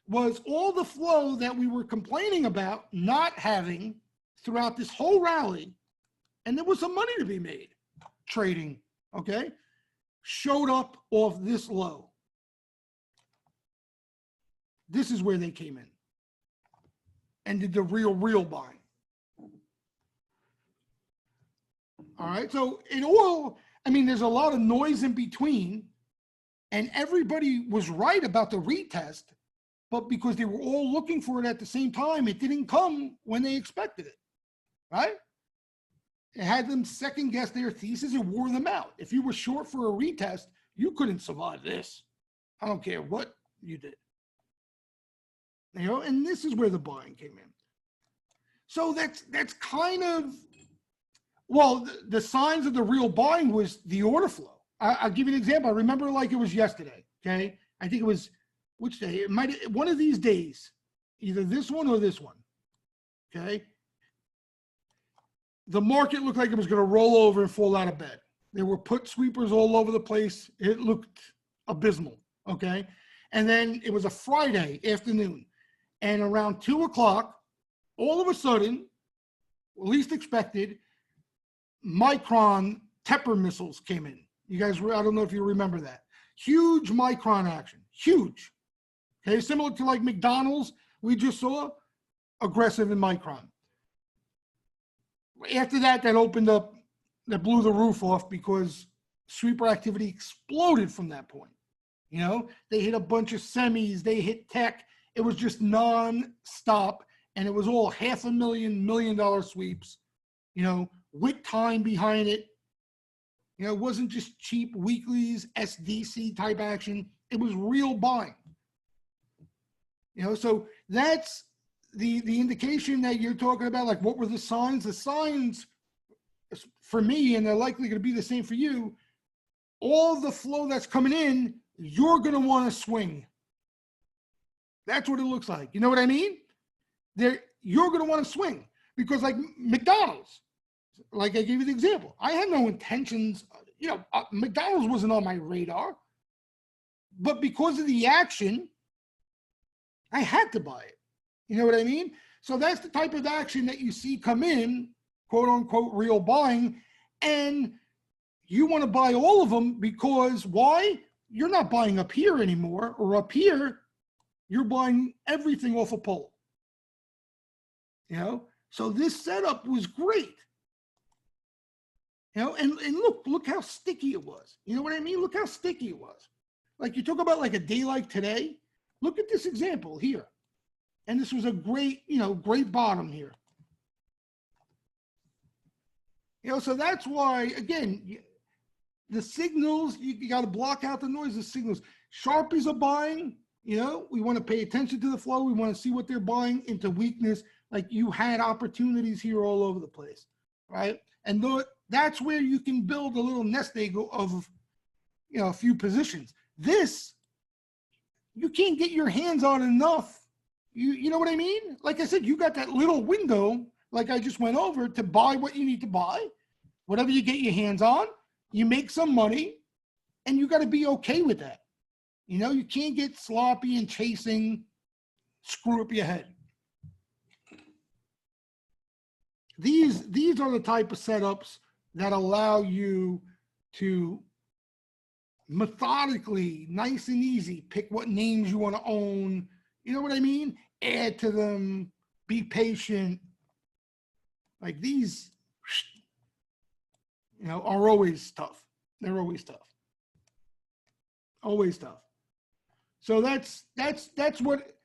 was all the flow that we were complaining about not having throughout this whole rally, and there was some money to be made trading, okay, showed up off this low. This is where they came in and did the real buying. All right, so in oil, there's a lot of noise in between, and everybody was right about the retest, but because they were all looking for it at the same time, it didn't come when they expected it, right? It had them second guess their thesis. It wore them out. If you were short for a retest, you couldn't survive this. I don't care what you did. And this is where the buying came in. So that's kind of, well, the signs of the real buying was the order flow. I'll give you an example. I remember like it was yesterday, okay? I think it was, which day? It might, one of these days, either this one or this one, okay? The market looked like it was going to roll over and fall out of bed. There were put sweepers all over the place. It looked abysmal, okay? And then it was a Friday afternoon, and around 2 o'clock, all of a sudden, least expected, Micron Tepper missiles came in. You guys, I don't know if you remember that. Huge Micron action, huge. Okay, similar to like McDonald's, we just saw, aggressive in Micron. After that, that opened up, that blew the roof off because sweeper activity exploded from that point. They hit a bunch of semis, they hit tech. It was just non-stop, and it was all $500,000, $1 million sweeps, with time behind it. It wasn't just cheap weeklies, SDC type action. It was real buying. So that's the indication that you're talking about. Like, what were the signs? The signs for me, and they're likely going to be the same for you, all the flow that's coming in, you're going to want to swing. That's what it looks like. You know what I mean? You're going to want to swing because, like McDonald's, like I gave you the example, I had no intentions. McDonald's wasn't on my radar, but because of the action, I had to buy it. You know what I mean? So that's the type of action that you see come in, quote unquote, real buying. And you want to buy all of them because why? You're not buying up here anymore, or up here, you're buying everything off a pole. So this setup was great. And look how sticky it was. You know what I mean? Look how sticky it was. Like you talk about like a day like today. Look at this example here. And this was a great, great bottom here. So that's why, again, the signals, you got to block out the noise of signals. Sharpies are buying, we want to pay attention to the flow. We want to see what they're buying into weakness. Like you had opportunities here all over the place, right? And that's where you can build a little nest egg of, a few positions. This, you can't get your hands on enough. You know what I mean? Like I said, you got that little window, like I just went over, to buy what you need to buy. Whatever you get your hands on, you make some money, and you got to be okay with that. You can't get sloppy and chasing, screw up your head. These are the type of setups that allow you to methodically, nice and easy, pick what names you want to own. You know what I mean? Add to them, be patient. Like these, are always tough. They're always tough. Always tough. So that's what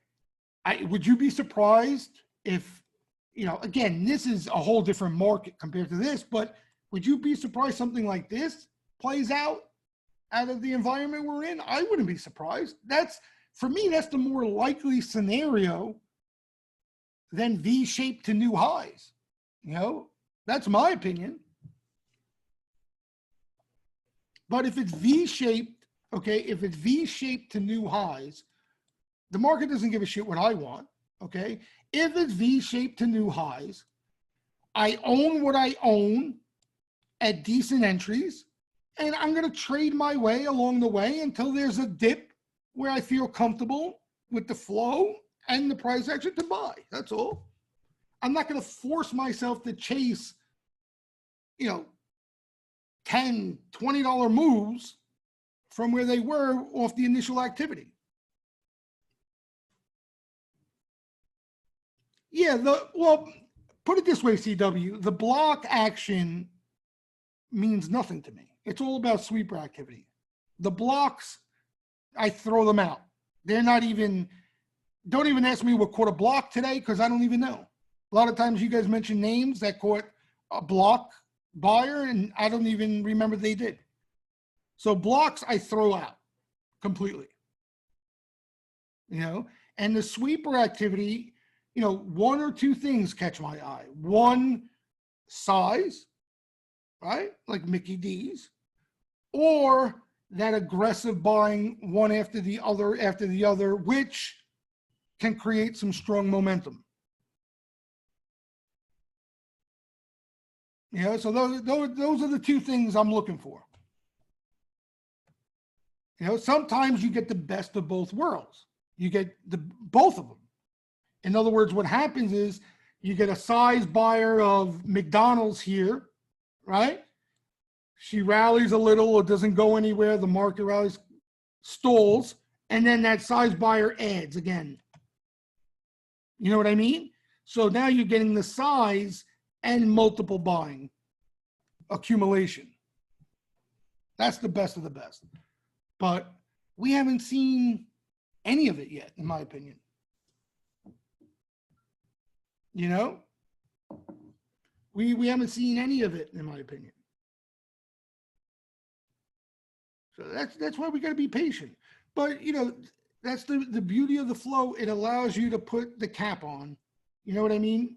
would you be surprised if, again, this is a whole different market compared to this, but would you be surprised something like this plays out of the environment we're in? I wouldn't be surprised. For me, that's the more likely scenario than V-shaped to new highs. That's my opinion. But if it's V-shaped, okay, if it's V-shaped to new highs, the market doesn't give a shit what I want, okay? If it's V-shaped to new highs, I own what I own at decent entries, and I'm going to trade my way along the way until there's a dip where I feel comfortable with the flow and the price action to buy. That's all. I'm not going to force myself to chase, $10, $20 moves from where they were off the initial activity. Yeah, well, put it this way, CW, the block action means nothing to me. It's all about sweeper activity. The blocks, I throw them out. They're not even, don't even ask me what caught a block today, because I don't even know. A lot of times you guys mention names that caught a block buyer, and I don't even remember they did. So blocks I throw out completely. And the sweeper activity, one or two things catch my eye. One, size, right? Like Mickey D's, or that aggressive buying one after the other, which can create some strong momentum. So those are the two things I'm looking for. Sometimes you get the best of both worlds. You get both of them. In other words, what happens is you get a size buyer of McDonald's here, right? She rallies a little, it doesn't go anywhere, the market rallies, stalls, and then that size buyer adds again. You know what I mean? So now you're getting the size and multiple buying accumulation. That's the best of the best. But we haven't seen any of it yet, in my opinion. We haven't seen any of it, in my opinion. So that's why we got to be patient. But that's the beauty of the flow. It allows you to put the cap on. You know what I mean?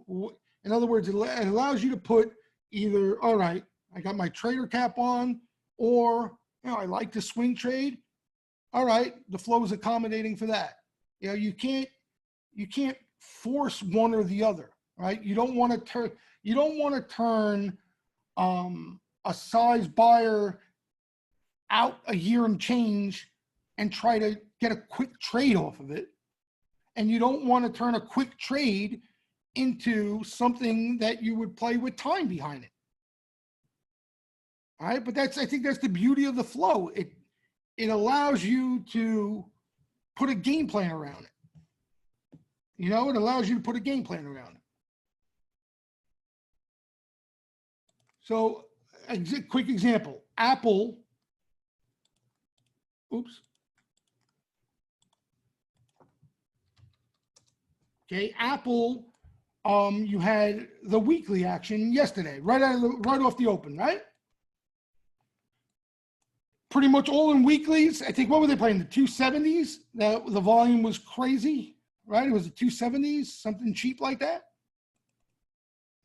In other words, it allows you to put either, all right, I got my trader cap on, or I like to swing trade. All right, the flow is accommodating for that. You can't force one or the other, right? You don't want to turn a size buyer out a year and change and try to get a quick trade off of it. And you don't want to turn a quick trade into something that you would play with time behind it. All right, but I think that's the beauty of the flow. It allows you to put a game plan around it. It allows you to put a game plan around it. So, a quick example, Apple, oops. Okay, Apple You had the weekly action yesterday, right off the open, right? Pretty much all in weeklies. I think, what were they playing? The 270s? The volume was crazy, right? It was the 270s, something cheap like that.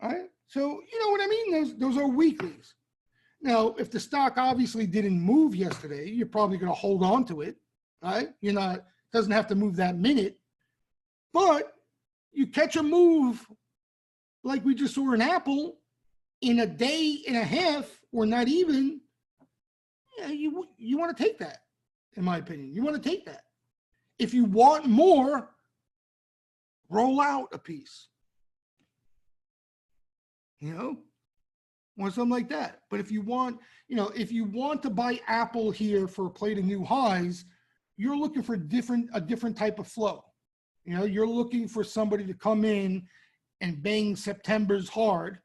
All right. So, you know what I mean? Those are weeklies. Now, if the stock obviously didn't move yesterday, you're probably going to hold on to it, right? You're not, doesn't have to move that minute, but you catch a move like we just saw in Apple in a day and a half, or not even, yeah, you want to take that, in my opinion. You want to take that. If you want more, roll out a piece, you know, or something like that. But if you want, you know, if you want to buy Apple here for a plate of new highs, you're looking for a different type of flow. You know, you're looking for somebody to come in and bang September's hard,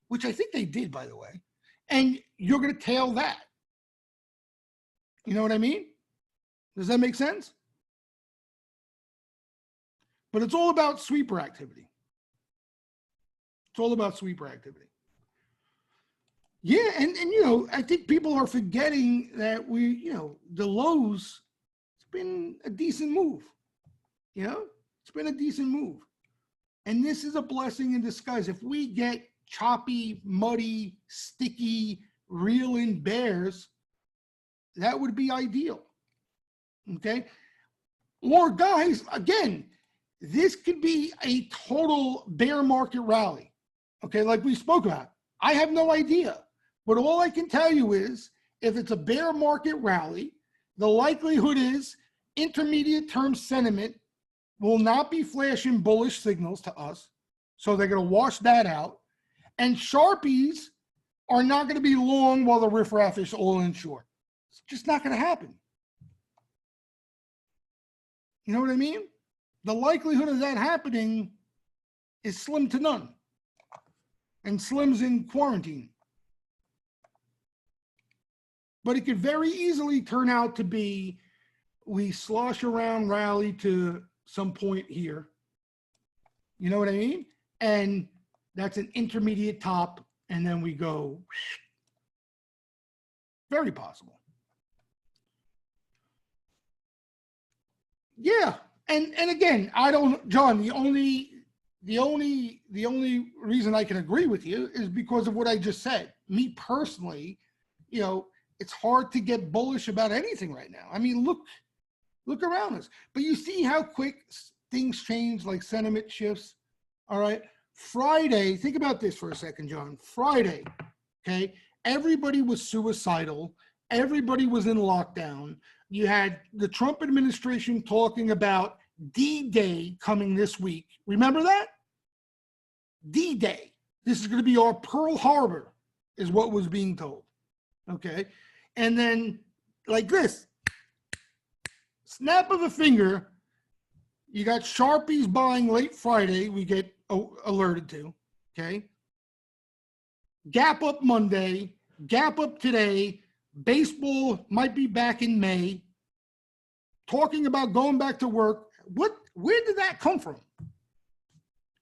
which I think they did, by the way, and you're going to tail that. You know what I mean? Does that make sense? But it's all about sweeper activity. It's all about sweeper activity. Yeah, and you know, I think people are forgetting that the lows, it's been a decent move. You know, it's been a decent move. And this is a blessing in disguise. If we get choppy, muddy, sticky, reeling bears, that would be ideal. Okay. Or guys, again, this could be a total bear market rally. Okay, like we spoke about. I have no idea. But all I can tell you is, if it's a bear market rally, the likelihood is intermediate term sentiment will not be flashing bullish signals to us. So they're going to wash that out. And Sharpies are not going to be long while the riffraff is all in short. It's just not going to happen. You know what I mean? The likelihood of that happening is slim to none. And Slim's in quarantine. But it could very easily turn out to be, we slosh around rally to some point here. You know what I mean? And that's an intermediate top, and then we go. Very possible. Yeah. And again, I don't, John, the only reason I can agree with you is because of what I just said. Me personally, you know, it's hard to get bullish about anything right now. I mean, look around us. But you see how quick things change, like sentiment shifts. All right. Friday, think about this for a second, John. Friday, okay, everybody was suicidal. Everybody was in lockdown. You had the Trump administration talking about D-Day coming this week. Remember that? D-Day. This is going to be our Pearl Harbor, is what was being told. Okay. And then, like this, snap of a finger, you got Sharpies buying late Friday, we get alerted to. Okay. Gap up Monday, gap up today. Baseball might be back in May. Talking about going back to work. Where did that come from?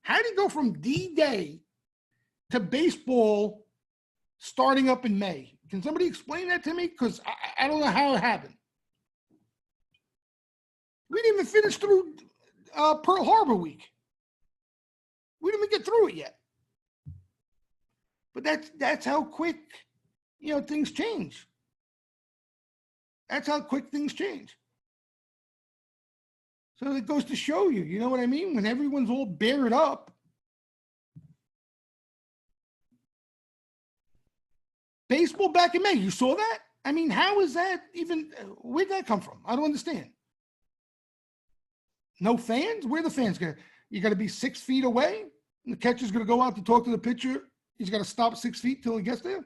How did it go from D-Day to baseball starting up in May? Can somebody explain that to me? Because I don't know how it happened. We didn't even finish through Pearl Harbor week. We didn't even get through it yet. But that's how quick, you know, things change. That's how quick things change. So it goes to show you, you know what I mean? When everyone's all bared up, baseball back in May, you saw that? I mean, how is that even, where'd that come from? I don't understand. No fans? Where are the fans going? You got to be 6 feet away? And the catcher's going to go out to talk to the pitcher. He's got to stop 6 feet till he gets there?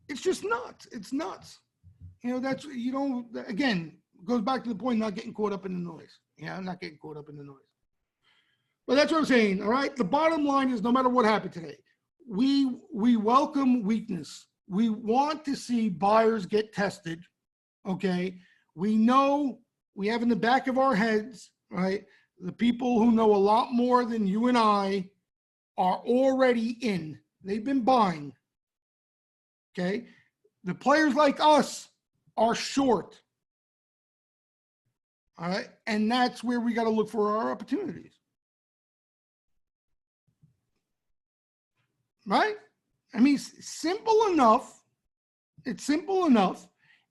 It's just nuts. It's nuts. You know, that's, you know, again, goes back to the point, not getting caught up in the noise. Yeah, I'm not getting caught up in the noise. But that's what I'm saying, all right? The bottom line is, no matter what happened today, we welcome weakness. We want to see buyers get tested, okay? We know, we have in the back of our heads, right? The people who know a lot more than you and I are already in. They've been buying, okay? The players like us are short, all right? And that's where we got to look for our opportunities, right? I mean, simple enough. It's simple enough.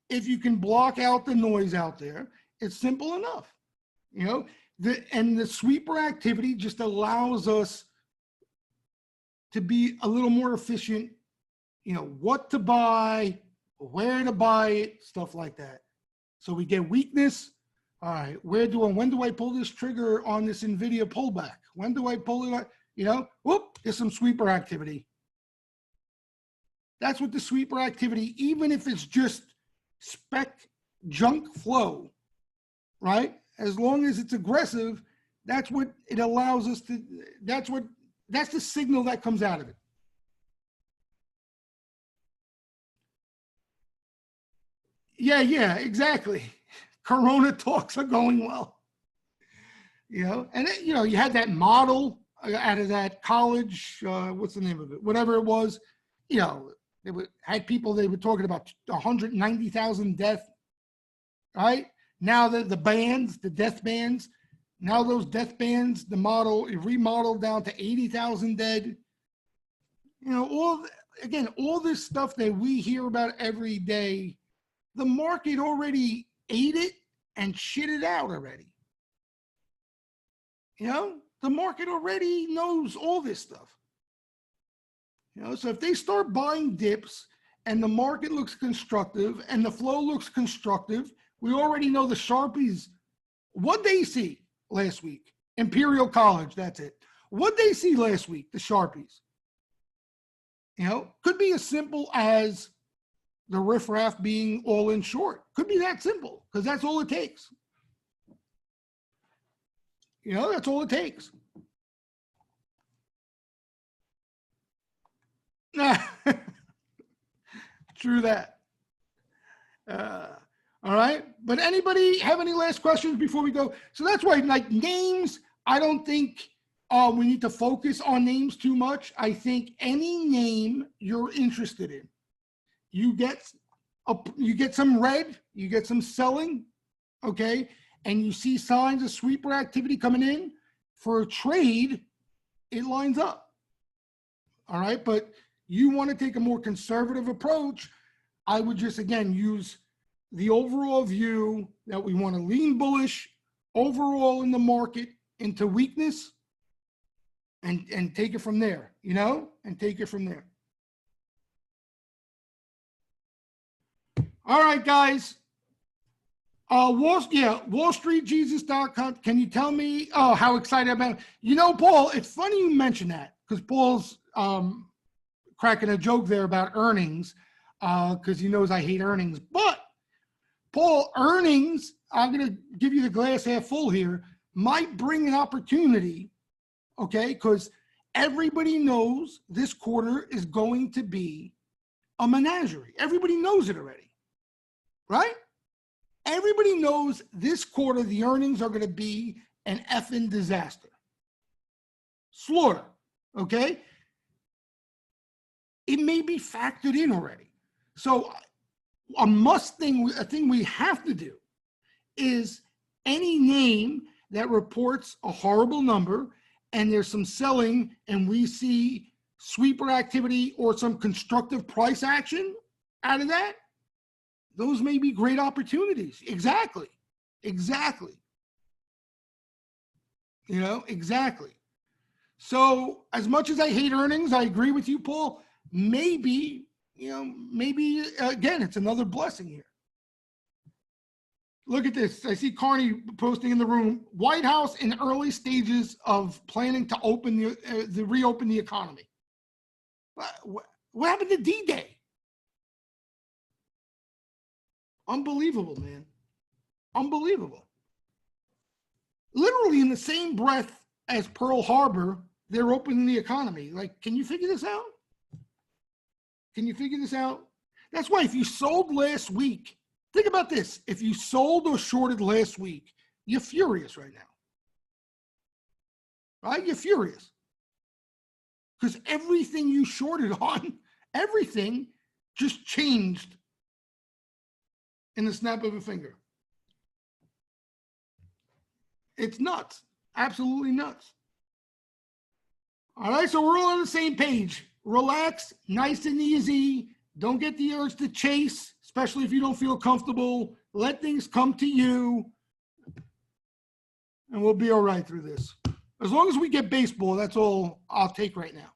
If you can block out the noise out there, it's simple enough, you know? And the sweeper activity just allows us to be a little more efficient, you know, what to buy, where to buy it, stuff like that. So we get weakness. All right, when do I pull this trigger on this NVIDIA pullback? When do I pull it? You know, whoop, there's some sweeper activity. That's what the sweeper activity, even if it's just spec junk flow, right? As long as it's aggressive, that's what it allows us to, that's the signal that comes out of it. Yeah, exactly. Corona talks are going well. You know, and it, you know, you had that model out of that college, what's the name of it? Whatever it was, you know, had people, they were talking about 190,000 deaths, right? Now the bands, the death bands, now those death bands, the model remodeled down to 80,000 dead. You know, all this stuff that we hear about every day, the market already ate it and shit it out already. You know, the market already knows all this stuff. You know, so if they start buying dips and the market looks constructive and the flow looks constructive, we already know the Sharpies, what they see last week, Imperial College, that's it. What they see last week, the Sharpies. You know, could be as simple as the riffraff being all in short. Could be that simple, because that's all it takes. You know, that's all it takes. True that. All right. But anybody have any last questions before we go? So that's why, like, names, I don't think we need to focus on names too much. I think any name you're interested in, you get some red, you get some selling, okay, and you see signs of sweeper activity coming in for a trade, it lines up. All right, but you want to take a more conservative approach, I would just, again, use the overall view that we want to lean bullish overall in the market into weakness and take it from there, you know, and take it from there. All right, guys. WallStreetJesus.com. Can you tell me, oh, how excited I'm about? You know, Paul, it's funny you mentioned that, because Paul's cracking a joke there about earnings, because he knows I hate earnings. But, Paul, earnings, I'm going to give you the glass half full here, might bring an opportunity, okay, because everybody knows this quarter is going to be a menagerie. Everybody knows it already. Right? Everybody knows this quarter, the earnings are going to be an effing disaster. Slaughter, okay? It may be factored in already. So a thing we have to do is any name that reports a horrible number and there's some selling and we see sweeper activity or some constructive price action out of that, those may be great opportunities. Exactly. You know, exactly. So as much as I hate earnings, I agree with you, Paul. Maybe, you know, again, it's another blessing here. Look at this. I see Carney posting in the room, White House in early stages of planning to reopen the economy. What happened to D-Day? Unbelievable, man. Unbelievable. Literally in the same breath as Pearl Harbor, they're opening the economy. Like, can you figure this out? Can you figure this out? That's why if you sold last week, think about this. If you sold or shorted last week, you're furious right now. right? You're furious because everything you shorted on, everything just changed in the snap of a finger. It's nuts, absolutely nuts. All right, so we're all on the same page. Relax, nice and easy. Don't get the urge to chase, especially if you don't feel comfortable. Let things come to you, and we'll be all right through this. As long as we get baseball, that's all I'll take right now.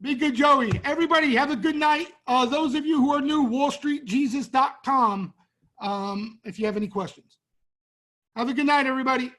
Be good, Joey. Everybody, have a good night. Those of you who are new, wallstreetjesus.com, if you have any questions. Have a good night, everybody.